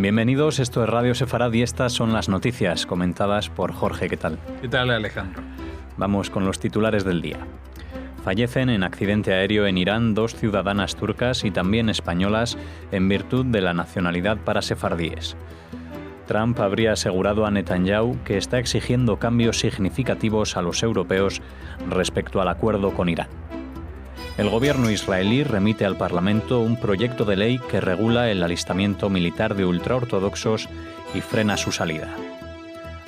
Bienvenidos, esto es Radio Sefarad y estas son las noticias comentadas por Jorge. ¿Qué tal? ¿Qué tal, Alejandro? Vamos con los titulares del día. Fallecen en accidente aéreo en Irán 2 ciudadanas turcas y también españolas en virtud de la nacionalidad para sefardíes. Trump habría asegurado a Netanyahu que está exigiendo cambios significativos a los europeos respecto al acuerdo con Irán. El gobierno israelí remite al Parlamento un proyecto de ley que regula el alistamiento militar de ultraortodoxos y frena su salida.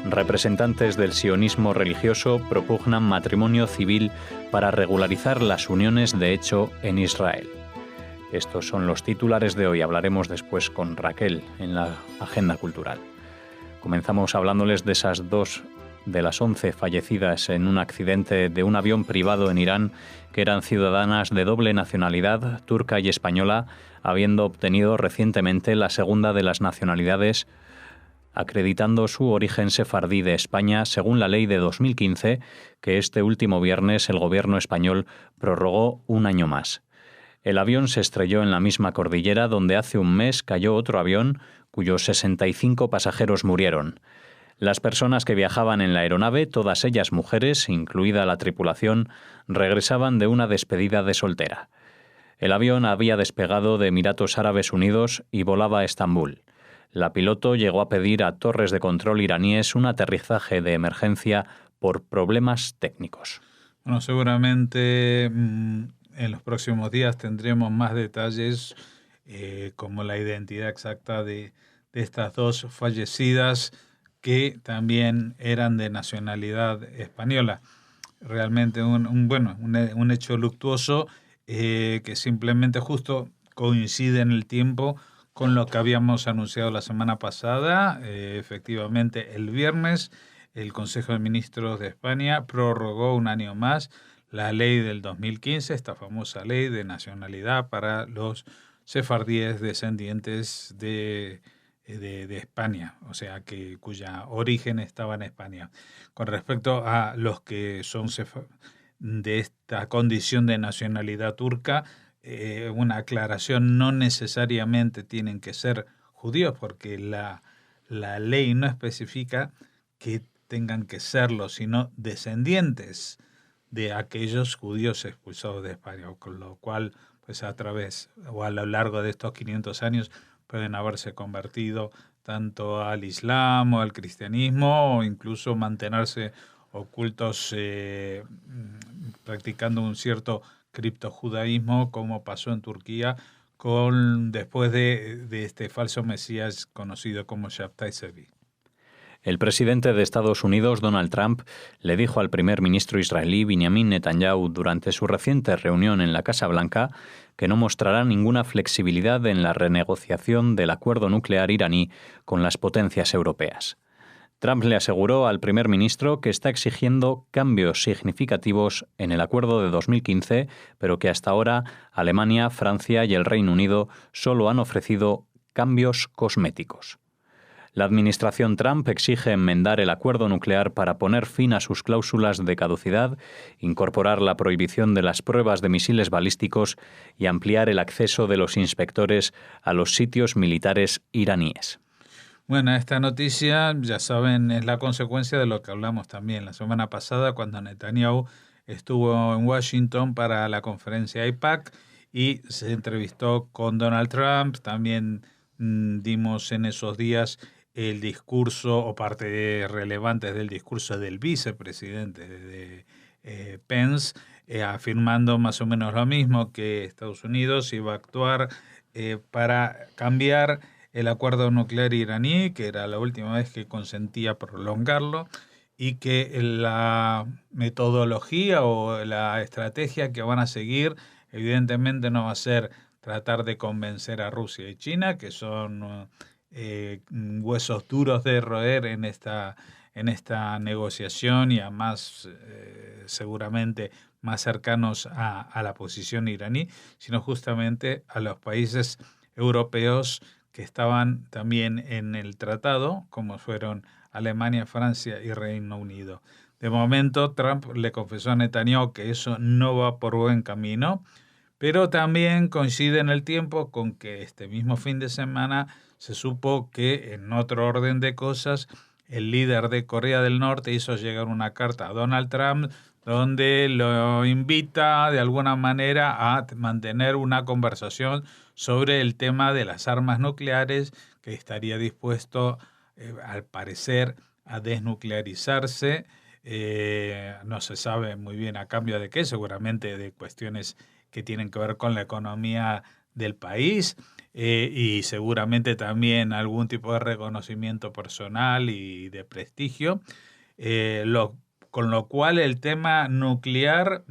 Representantes del sionismo religioso propugnan matrimonio civil para regularizar las uniones de hecho en Israel. Estos son los titulares de hoy. Hablaremos después con Raquel en la agenda cultural. Comenzamos hablándoles de esas 2 de las 11 fallecidas en un accidente de un avión privado en Irán, que eran ciudadanas de doble nacionalidad, turca y española, habiendo obtenido recientemente la segunda de las nacionalidades, acreditando su origen sefardí de España, según la ley de 2015, que este último viernes el gobierno español prorrogó un año más. El avión se estrelló en la misma cordillera donde hace un mes cayó otro avión, cuyos 65 pasajeros murieron. Las personas que viajaban en la aeronave, todas ellas mujeres, incluida la tripulación, regresaban de una despedida de soltera. El avión había despegado de Emiratos Árabes Unidos y volaba a Estambul. La piloto llegó a pedir a torres de control iraníes un aterrizaje de emergencia por problemas técnicos. Bueno, seguramente en los próximos días tendremos más detalles, como la identidad exacta de estas 2 fallecidas, que también eran de nacionalidad española. Realmente un hecho luctuoso que simplemente justo coincide en el tiempo con lo que habíamos anunciado la semana pasada. Efectivamente, el viernes el Consejo de Ministros de España prorrogó un año más la ley del 2015, esta famosa ley de nacionalidad para los sefardíes descendientes de España, o sea, cuya origen estaba en España. Con respecto a los que son de esta condición de nacionalidad turca, una aclaración: no necesariamente tienen que ser judíos, porque la ley no especifica que tengan que serlo, sino descendientes de aquellos judíos expulsados de España, con lo cual, pues a través o a lo largo de estos 500 años pueden haberse convertido tanto al Islam o al cristianismo, o incluso mantenerse ocultos practicando un cierto criptojudaísmo, como pasó en Turquía después de este falso mesías conocido como Shabtai Tzvi. El presidente de Estados Unidos, Donald Trump, le dijo al primer ministro israelí Benjamin Netanyahu durante su reciente reunión en la Casa Blanca que no mostrará ninguna flexibilidad en la renegociación del acuerdo nuclear iraní con las potencias europeas. Trump le aseguró al primer ministro que está exigiendo cambios significativos en el acuerdo de 2015, pero que hasta ahora Alemania, Francia y el Reino Unido solo han ofrecido cambios cosméticos. La administración Trump exige enmendar el acuerdo nuclear para poner fin a sus cláusulas de caducidad, incorporar la prohibición de las pruebas de misiles balísticos y ampliar el acceso de los inspectores a los sitios militares iraníes. Bueno, esta noticia, ya saben, es la consecuencia de lo que hablamos también la semana pasada, cuando Netanyahu estuvo en Washington para la conferencia AIPAC y se entrevistó con Donald Trump. También dimos en esos días el discurso o parte relevante del discurso del vicepresidente de Pence, afirmando más o menos lo mismo, que Estados Unidos iba a actuar para cambiar el acuerdo nuclear iraní, que era la última vez que consentía prolongarlo, y que la metodología o la estrategia que van a seguir evidentemente no va a ser tratar de convencer a Rusia y China, que son huesos duros de roer en esta negociación, y además seguramente más cercanos a la posición iraní, sino justamente a los países europeos que estaban también en el tratado, como fueron Alemania, Francia y Reino Unido. De momento, Trump le confesó a Netanyahu que eso no va por buen camino, Pero también coincide en el tiempo con que este mismo fin de semana se supo que, en otro orden de cosas, el líder de Corea del Norte hizo llegar una carta a Donald Trump donde lo invita de alguna manera a mantener una conversación sobre el tema de las armas nucleares, que estaría dispuesto, al parecer, a desnuclearizarse. No se sabe muy bien a cambio de qué, seguramente de cuestiones que tienen que ver con la economía del país, y seguramente también algún tipo de reconocimiento personal y de prestigio, con lo cual el tema nuclear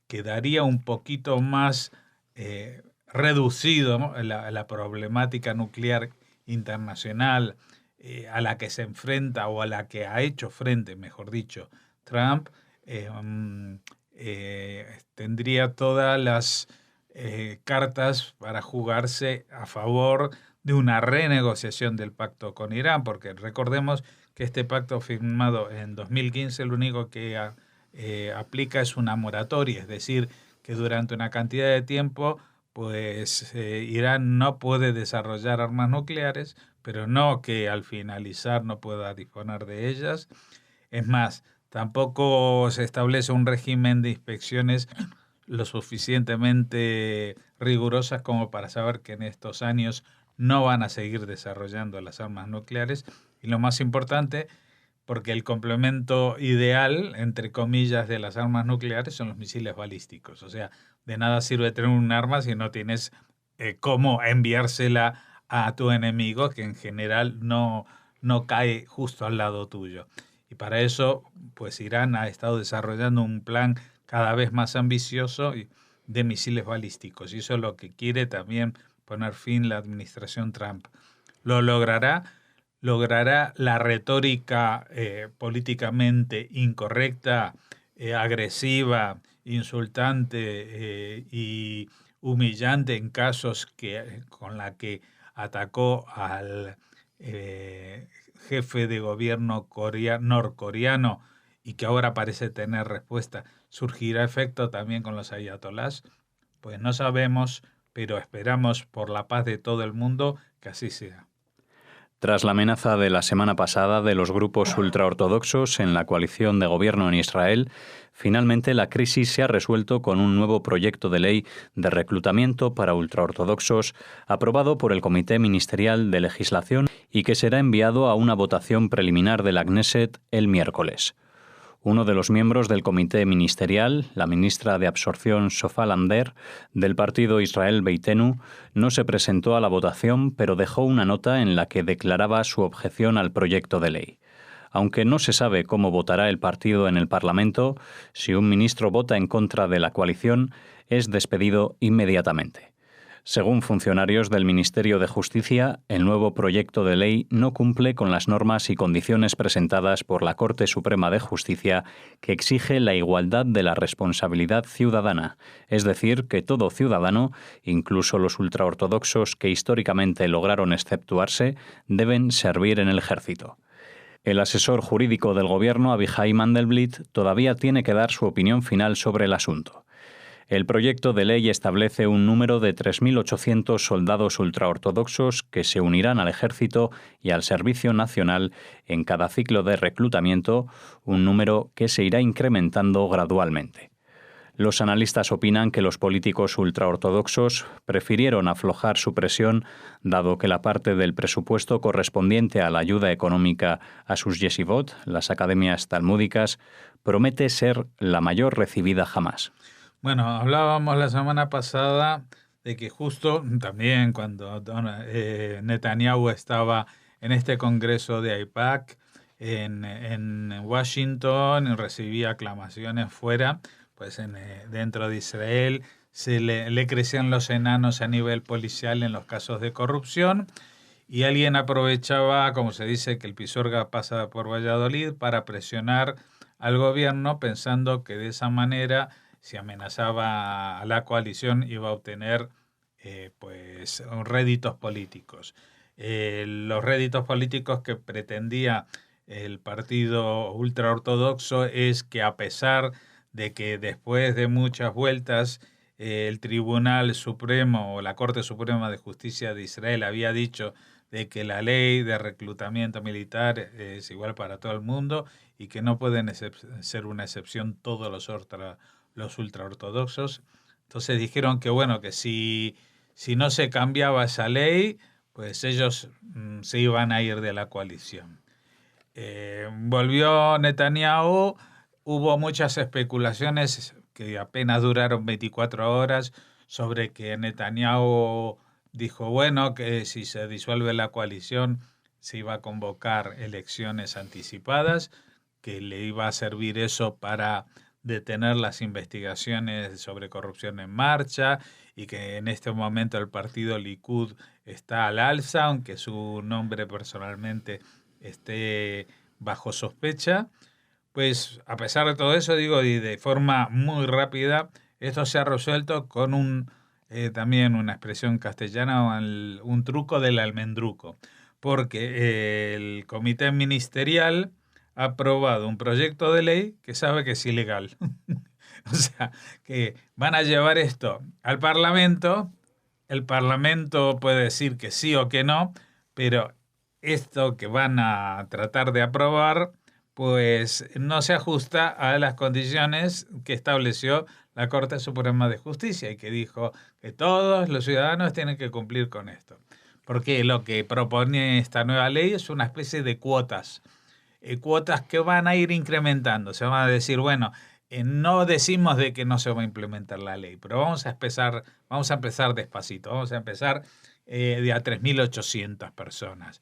quedaría un poquito más reducido, ¿no? La problemática nuclear internacional a la que se enfrenta, o a la que ha hecho frente, mejor dicho, Trump, tendría todas las cartas para jugarse a favor de una renegociación del pacto con Irán, porque recordemos que este pacto firmado en 2015 lo único que aplica es una moratoria, es decir, que durante una cantidad de tiempo pues Irán no puede desarrollar armas nucleares, pero no que al finalizar no pueda disponer de ellas. Es más, tampoco se establece un régimen de inspecciones lo suficientemente rigurosas como para saber que en estos años no van a seguir desarrollando las armas nucleares. Y lo más importante, porque el complemento ideal, entre comillas, de las armas nucleares son los misiles balísticos. O sea, de nada sirve tener un arma si no tienes cómo enviársela a tu enemigo, que en general no cae justo al lado tuyo. Y para eso, pues Irán ha estado desarrollando un plan cada vez más ambicioso de misiles balísticos. Y eso es lo que quiere también poner fin la administración Trump. ¿Lo logrará? ¿Logrará la retórica políticamente incorrecta, agresiva, insultante y humillante en casos con la que atacó al jefe de gobierno norcoreano, y que ahora parece tener respuesta? ¿Surgirá efecto también con los ayatolás? Pues no sabemos, pero esperamos por la paz de todo el mundo que así sea. Tras la amenaza de la semana pasada de los grupos ultraortodoxos en la coalición de gobierno en Israel, finalmente la crisis se ha resuelto con un nuevo proyecto de ley de reclutamiento para ultraortodoxos aprobado por el Comité Ministerial de Legislación y que será enviado a una votación preliminar de la Knesset el miércoles. Uno de los miembros del comité ministerial, la ministra de Absorción Sofa Lander, del partido Israel Beitenu, no se presentó a la votación, pero dejó una nota en la que declaraba su objeción al proyecto de ley. Aunque no se sabe cómo votará el partido en el Parlamento, si un ministro vota en contra de la coalición, es despedido inmediatamente. Según funcionarios del Ministerio de Justicia, el nuevo proyecto de ley no cumple con las normas y condiciones presentadas por la Corte Suprema de Justicia, que exige la igualdad de la responsabilidad ciudadana, es decir, que todo ciudadano, incluso los ultraortodoxos que históricamente lograron exceptuarse, deben servir en el ejército. El asesor jurídico del gobierno, Abihai Mandelblit, todavía tiene que dar su opinión final sobre el asunto. El proyecto de ley establece un número de 3.800 soldados ultraortodoxos que se unirán al ejército y al servicio nacional en cada ciclo de reclutamiento, un número que se irá incrementando gradualmente. Los analistas opinan que los políticos ultraortodoxos prefirieron aflojar su presión, dado que la parte del presupuesto correspondiente a la ayuda económica a sus yeshivot, las academias talmúdicas, promete ser la mayor recibida jamás. Bueno, hablábamos la semana pasada de que justo también cuando Netanyahu estaba en este congreso de AIPAC en Washington, recibía aclamaciones fuera, pues dentro de Israel le crecían los enanos a nivel policial en los casos de corrupción, y alguien aprovechaba, como se dice, que el Pisuerga pasa por Valladolid, para presionar al gobierno, pensando que de esa manera, si amenazaba a la coalición, iba a obtener pues réditos políticos. Los réditos políticos que pretendía el partido ultraortodoxo es que, a pesar de que después de muchas vueltas el Tribunal Supremo o la Corte Suprema de Justicia de Israel había dicho de que la ley de reclutamiento militar es igual para todo el mundo y que no pueden ser una excepción todos los ultraortodoxos. Entonces dijeron que bueno, que si no se cambiaba esa ley, pues ellos se iban a ir de la coalición. Volvió Netanyahu, hubo muchas especulaciones que apenas duraron 24 horas sobre que Netanyahu dijo, bueno, que si se disuelve la coalición se iba a convocar elecciones anticipadas, que le iba a servir eso para detener las investigaciones sobre corrupción en marcha y que en este momento el partido Likud está al alza, aunque su nombre personalmente esté bajo sospecha. Pues a pesar de todo eso, digo, y de forma muy rápida, esto se ha resuelto con también una expresión castellana, un truco del almendruco, porque el comité ministerial ha aprobado un proyecto de ley que sabe que es ilegal. O sea, que van a llevar esto al Parlamento, el Parlamento puede decir que sí o que no, pero esto que van a tratar de aprobar, pues no se ajusta a las condiciones que estableció la Corte Suprema de Justicia y que dijo que todos los ciudadanos tienen que cumplir con esto. Porque lo que propone esta nueva ley es una especie de cuotas, cuotas que van a ir incrementando. Se van a decir, bueno, no decimos de que no se va a implementar la ley, pero vamos a empezar despacito, vamos a empezar de a 3.800 personas.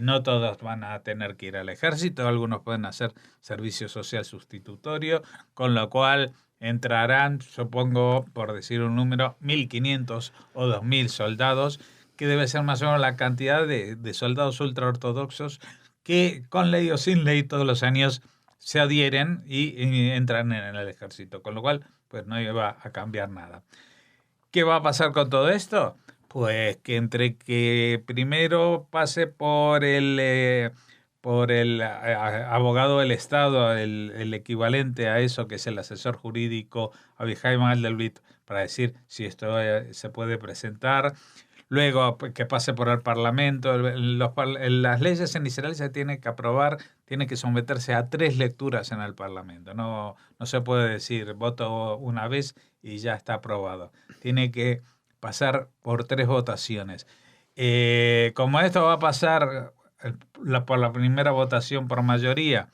No todos van a tener que ir al ejército, algunos pueden hacer servicio social sustitutorio, con lo cual entrarán, supongo, por decir un número, 1.500 o 2.000 soldados, que debe ser más o menos la cantidad de soldados ultraortodoxos que con ley o sin ley todos los años se adhieren y entran en el ejército, con lo cual pues no iba a cambiar nada. ¿Qué va a pasar con todo esto? Pues que entre que primero pase por el abogado del Estado, el equivalente a eso que es el asesor jurídico Avichai Mandelblit, para decir si esto se puede presentar. Luego que pase por el Parlamento. Las leyes en Israel se tienen que aprobar, tienen que someterse a 3 lecturas en el Parlamento. No se puede decir voto una vez y ya está aprobado. Tiene que pasar por 3 votaciones. Como esto va a pasar por la primera votación por mayoría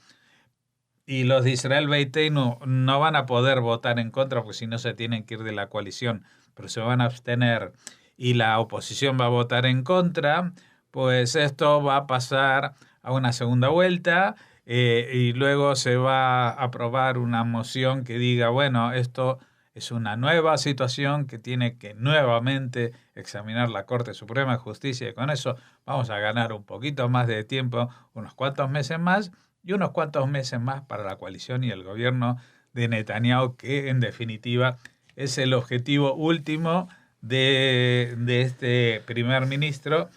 y los de Israel Beiteinu no van a poder votar en contra porque si no se tienen que ir de la coalición, pero se van a abstener y la oposición va a votar en contra, pues esto va a pasar a una segunda vuelta y luego se va a aprobar una moción que diga, bueno, esto es una nueva situación que tiene que nuevamente examinar la Corte Suprema de Justicia y con eso vamos a ganar un poquito más de tiempo, unos cuantos meses más y unos cuantos meses más para la coalición y el gobierno de Netanyahu, que en definitiva es el objetivo último de este primer ministro,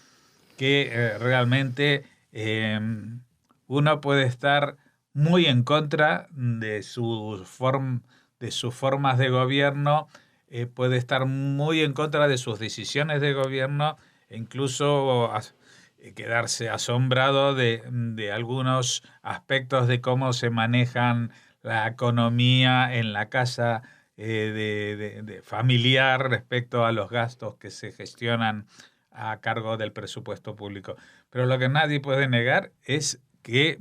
que realmente uno puede estar muy en contra de sus formas de gobierno, puede estar muy en contra de sus decisiones de gobierno e incluso quedarse asombrado de algunos aspectos de cómo se manejan la economía en la casa de familiar respecto a los gastos que se gestionan a cargo del presupuesto público. Pero lo que nadie puede negar es que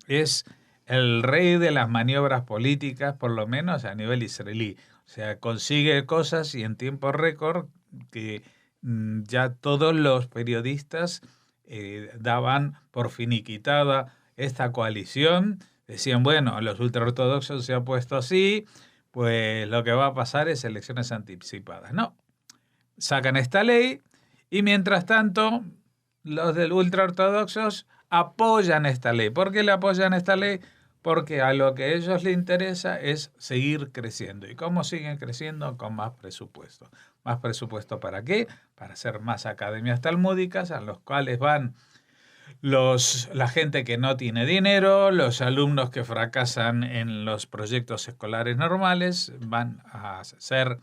es el rey de las maniobras políticas, por lo menos a nivel israelí. O sea, consigue cosas y en tiempo récord que ya todos los periodistas daban por finiquitada esta coalición. Decían, bueno, los ultraortodoxos se han puesto así, pues lo que va a pasar es elecciones anticipadas. No, sacan esta ley y mientras tanto los del ultraortodoxos apoyan esta ley. ¿Por qué le apoyan esta ley? Porque a lo que a ellos les interesa es seguir creciendo. ¿Y cómo siguen creciendo? Con más presupuesto. ¿Más presupuesto para qué? Para hacer más academias talmúdicas a los cuales van la gente que no tiene dinero, los alumnos que fracasan en los proyectos escolares normales, van a ser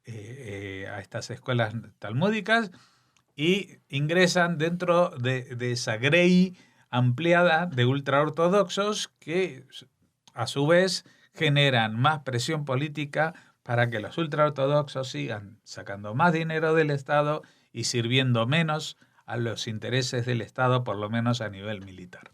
a estas escuelas talmúdicas y ingresan dentro de esa grey ampliada de ultraortodoxos que a su vez generan más presión política para que los ultraortodoxos sigan sacando más dinero del Estado y sirviendo menos a los intereses del Estado, por lo menos a nivel militar.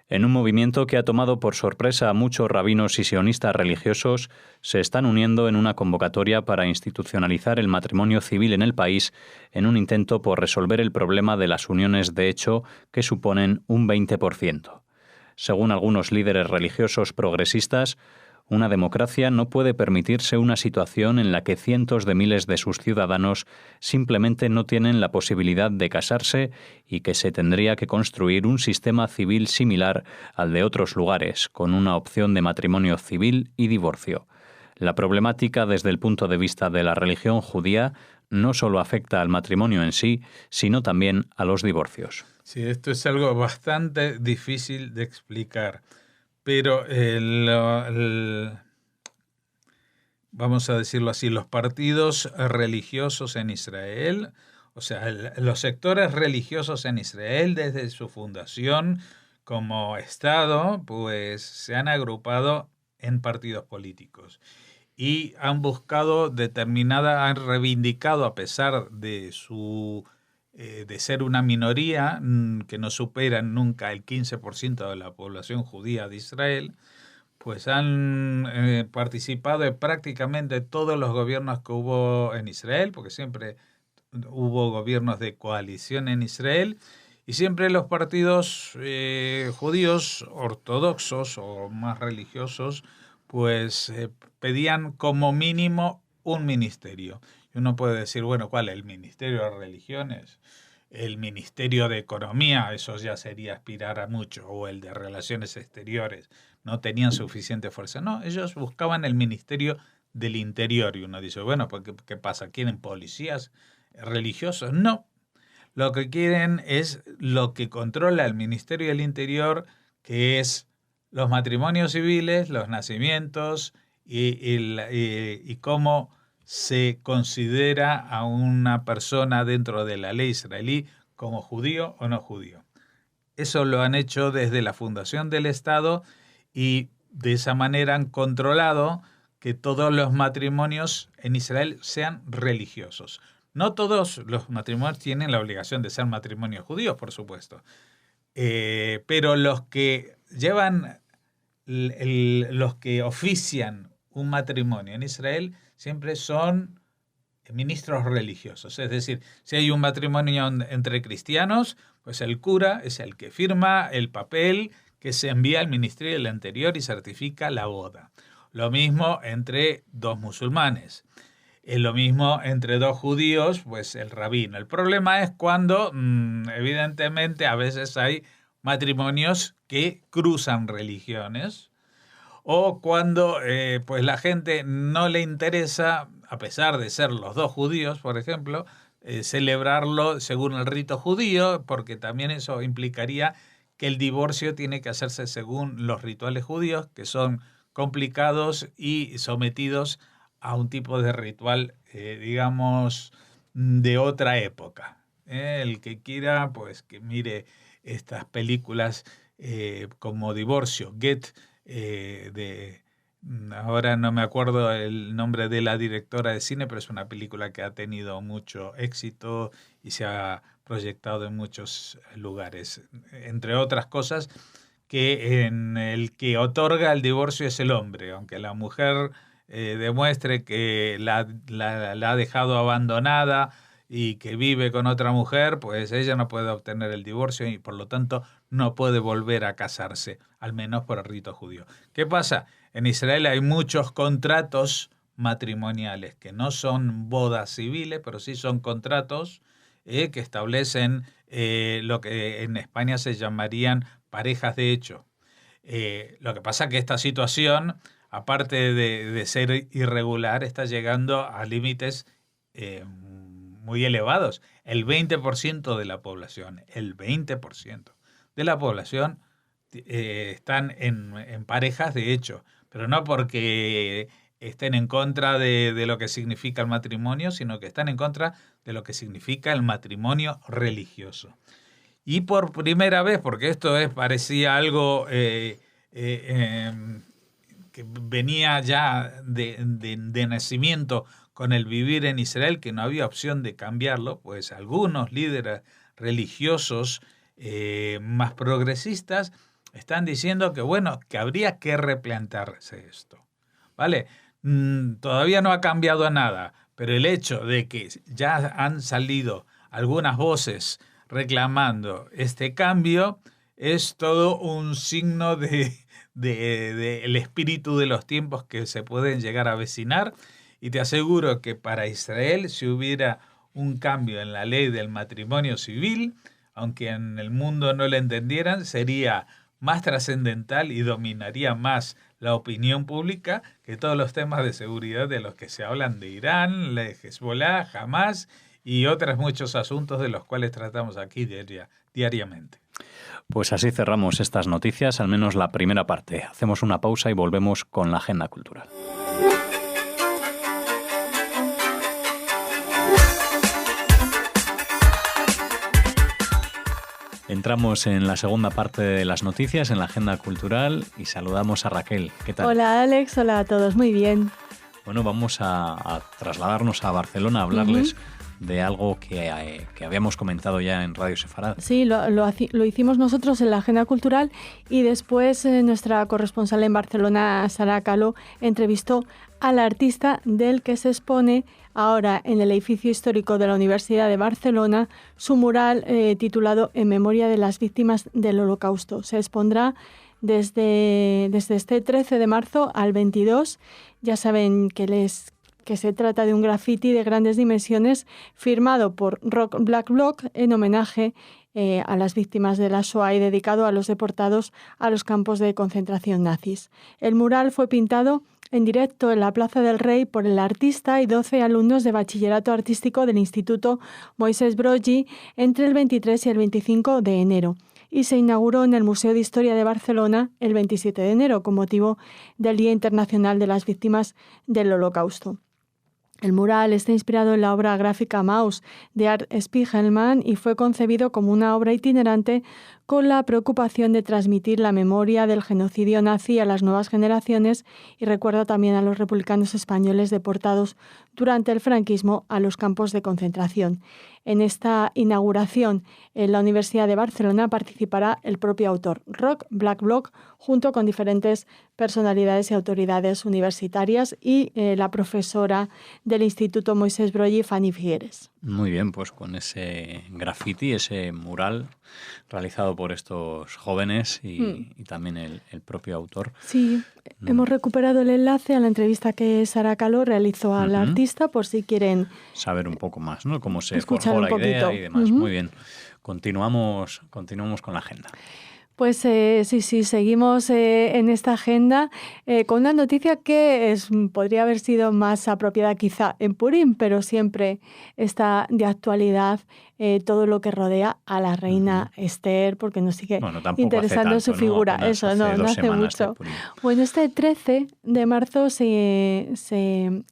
En un movimiento que ha tomado por sorpresa a muchos rabinos y sionistas religiosos, se están uniendo en una convocatoria para institucionalizar el matrimonio civil en el país en un intento por resolver el problema de las uniones de hecho que suponen un 20%. Según algunos líderes religiosos progresistas, una democracia no puede permitirse una situación en la que cientos de miles de sus ciudadanos simplemente no tienen la posibilidad de casarse y que se tendría que construir un sistema civil similar al de otros lugares, con una opción de matrimonio civil y divorcio. La problemática desde el punto de vista de la religión judía no solo afecta al matrimonio en sí, sino también a los divorcios. Sí, esto es algo bastante difícil de explicar. Pero vamos a decirlo así, los partidos religiosos en Israel, o sea, los sectores religiosos en Israel desde su fundación como Estado, pues se han agrupado en partidos políticos y han buscado han reivindicado, a pesar de de ser una minoría que no superan nunca el 15% de la población judía de Israel, pues han participado en prácticamente todos los gobiernos que hubo en Israel, porque siempre hubo gobiernos de coalición en Israel, y siempre los partidos judíos ortodoxos o más religiosos, pues pedían como mínimo un ministerio. Uno puede decir, bueno, ¿cuál es el Ministerio de Religiones? El Ministerio de Economía, eso ya sería aspirar a mucho, o el de Relaciones Exteriores, no tenían suficiente fuerza. No, ellos buscaban el Ministerio del Interior, y uno dice, bueno, pues ¿qué pasa? ¿Quieren policías religiosos? No, lo que quieren es lo que controla el Ministerio del Interior, que es los matrimonios civiles, los nacimientos y cómo se considera a una persona dentro de la ley israelí como judío o no judío. Eso lo han hecho desde la fundación del Estado y de esa manera han controlado que todos los matrimonios en Israel sean religiosos. No todos los matrimonios tienen la obligación de ser matrimonios judíos, por supuesto, pero los que llevan, los que ofician un matrimonio en Israel siempre son ministros religiosos. Es decir, si hay un matrimonio entre cristianos, pues el cura es el que firma el papel que se envía al Ministerio del Interior y certifica la boda. Lo mismo entre dos musulmanes. Lo mismo entre dos judíos, pues el rabino. El problema es cuando, evidentemente, a veces hay matrimonios que cruzan religiones, o cuando pues la gente no le interesa, a pesar de ser los dos judíos, por ejemplo, celebrarlo según el rito judío, porque también eso implicaría que el divorcio tiene que hacerse según los rituales judíos, que son complicados y sometidos a un tipo de ritual, digamos, de otra época. El que quiera, pues que mire estas películas como Divorcio, Get, ahora no me acuerdo el nombre de la directora de cine, pero es una película que ha tenido mucho éxito y se ha proyectado en muchos lugares. Entre otras cosas, que en el que otorga el divorcio es el hombre, aunque la mujer demuestre que la ha dejado abandonada y que vive con otra mujer, pues ella no puede obtener el divorcio y por lo tanto no puede volver a casarse, al menos por el rito judío. ¿Qué pasa? En Israel hay muchos contratos matrimoniales que no son bodas civiles, pero sí son contratos que establecen lo que en España se llamarían parejas de hecho. Lo que pasa es que esta situación, aparte de ser irregular, está llegando a límites muy elevados. El 20% de la población, de la población están en parejas de hecho, pero no porque estén en contra de lo que significa el matrimonio, sino que están en contra de lo que significa el matrimonio religioso. Y por primera vez, porque esto parecía algo que venía ya de nacimiento con el vivir en Israel, que no había opción de cambiarlo, pues algunos líderes religiosos más progresistas están diciendo que, bueno, que habría que replantearse esto, ¿vale? Todavía no ha cambiado nada, pero el hecho de que ya han salido algunas voces reclamando este cambio es todo un signo el espíritu de los tiempos que se pueden llegar a avecinar, y te aseguro que para Israel, si hubiera un cambio en la ley del matrimonio civil, aunque en el mundo no lo entendieran, sería más trascendental y dominaría más la opinión pública que todos los temas de seguridad de los que se hablan de Irán, de Hezbollah, Hamas y otros muchos asuntos de los cuales tratamos aquí diariamente. Pues así cerramos estas noticias, al menos la primera parte. Hacemos una pausa y volvemos con la agenda cultural. Entramos en la segunda parte de las noticias, en la agenda cultural, y saludamos a Raquel. ¿Qué tal? Hola Alex, hola a todos, muy bien. Bueno, vamos a trasladarnos a Barcelona a hablarles de algo que habíamos comentado ya en Radio Sefarad. Sí, lo hicimos nosotros en la agenda cultural, y después nuestra corresponsal en Barcelona, Sara Caló, entrevistó al artista del que se expone ahora en el edificio histórico de la Universidad de Barcelona su mural titulado En memoria de las víctimas del Holocausto. Se expondrá desde este 13 de marzo al 22. Ya saben que se trata de un graffiti de grandes dimensiones firmado por Rock Black Bloc en homenaje a las víctimas de la Shoah y dedicado a los deportados a los campos de concentración nazis. El mural fue pintado en directo en la Plaza del Rey por el artista y 12 alumnos de bachillerato artístico del Instituto Moisés Broggi entre el 23 y el 25 de enero. Y se inauguró en el Museo de Historia de Barcelona el 27 de enero con motivo del Día Internacional de las Víctimas del Holocausto. El mural está inspirado en la obra gráfica Maus de Art Spiegelman y fue concebido como una obra itinerante con la preocupación de transmitir la memoria del genocidio nazi a las nuevas generaciones, y recuerda también a los republicanos españoles deportados durante el franquismo a los campos de concentración. En esta inauguración en la Universidad de Barcelona participará el propio autor, Rock Black Bloc, junto con diferentes personalidades y autoridades universitarias y la profesora del Instituto Moisés Broggi, Fanny Figueres. Muy bien, pues con ese graffiti, ese mural realizado por estos jóvenes y también el propio autor. Sí, hemos recuperado el enlace a la entrevista que Sara Caló realizó al artista, por si quieren saber un poco más, ¿no? Cómo se forjó la idea y demás. Muy bien. Continuamos con la agenda. Pues sí, seguimos en esta agenda con una noticia que podría haber sido más apropiada quizá en Purim, pero siempre está de actualidad todo lo que rodea a la reina Esther, porque nos sigue interesando su figura. ¿No? Eso, no hace mucho. Bueno, este 13 de marzo se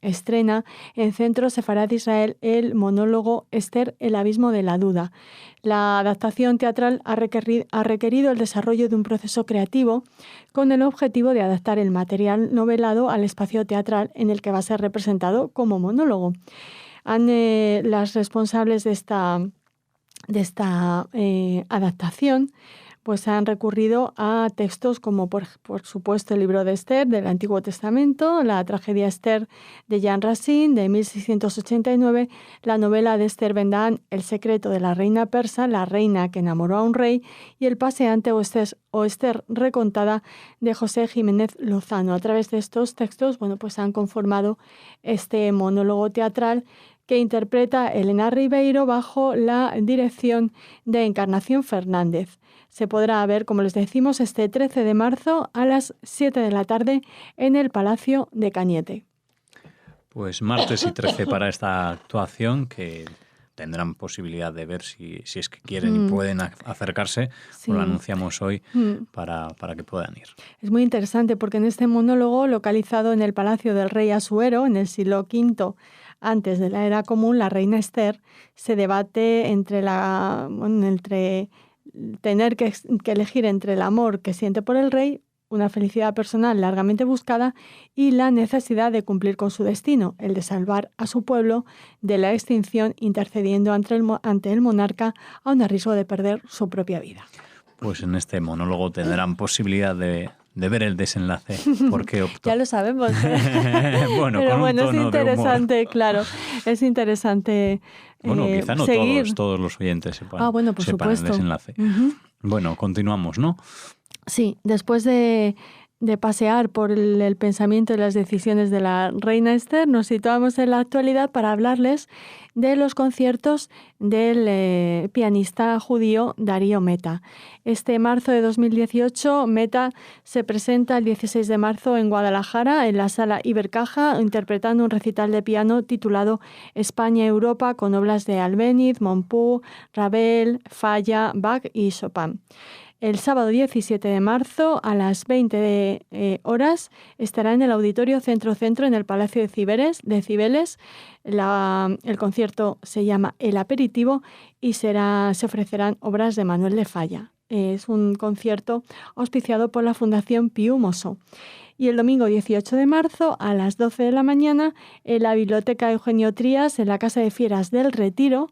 estrena en Centro Sefarad de Israel el monólogo Esther, el abismo de la duda. La adaptación teatral ha requerido el desarrollo de un proceso creativo con el objetivo de adaptar el material novelado al espacio teatral en el que va a ser representado como monólogo. Las responsables de esta adaptación pues han recurrido a textos como, por supuesto, el libro de Esther del Antiguo Testamento, la tragedia Esther de Jean Racine de 1689, la novela de Esther Ben-Dahán, El secreto de la reina persa, la reina que enamoró a un rey, y El paseante o Esther recontada de José Jiménez Lozano. A través de estos textos, pues han conformado este monólogo teatral que interpreta Elena Ribeiro bajo la dirección de Encarnación Fernández. Se podrá ver, como les decimos, este 13 de marzo a las 7 de la tarde en el Palacio de Cañete. Pues martes y 13 para esta actuación que tendrán posibilidad de ver si es que quieren y pueden acercarse, Sí. lo anunciamos hoy para que puedan ir. Es muy interesante porque en este monólogo, localizado en el Palacio del Rey Asuero, en el siglo V antes de la Era Común, la reina Esther se debate entre tener que elegir entre el amor que siente por el rey, una felicidad personal largamente buscada, y la necesidad de cumplir con su destino, el de salvar a su pueblo de la extinción, intercediendo ante el monarca aun a riesgo de perder su propia vida. Pues en este monólogo tendrán posibilidad de ver el desenlace. ¿Por qué optó? Ya lo sabemos. Bueno, pero con bueno, un tono es interesante, de humor. claro. Es interesante Bueno, quizá no seguir. todos los oyentes sepan, Bueno, por sepan el supuesto. desenlace. Bueno, continuamos, ¿no? Sí, después de pasear por el pensamiento y las decisiones de la reina Esther, nos situamos en la actualidad para hablarles de los conciertos del pianista judío Darío Meta. Este marzo de 2018, Meta se presenta el 16 de marzo en Guadalajara, en la Sala Ibercaja, interpretando un recital de piano titulado España-Europa, con obras de Albéniz, Montpou, Ravel, Falla, Bach y Chopin. El sábado 17 de marzo a las 20 horas estará en el Auditorio Centro en el Palacio de Cibeles. El concierto se llama El Aperitivo y se ofrecerán obras de Manuel de Falla. Es un concierto auspiciado por la Fundación Piu Mosó. Y el domingo 18 de marzo a las 12 de la mañana en la Biblioteca Eugenio Trías, en la Casa de Fieras del Retiro,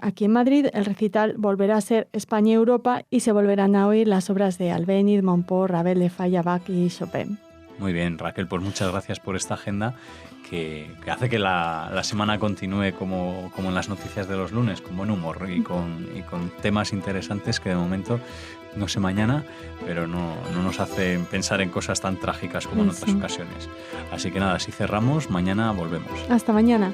aquí en Madrid, el recital volverá a ser España-Europa y se volverán a oír las obras de Albéniz, Montpou, Ravel, de Falla, Bach y Chopin. Muy bien, Raquel, pues muchas gracias por esta agenda que hace que la semana continúe como en las noticias de los lunes, con buen humor y con temas interesantes que de momento, no sé mañana, pero no nos hacen pensar en cosas tan trágicas como en otras ocasiones. Así que nada, si cerramos, mañana volvemos. Hasta mañana.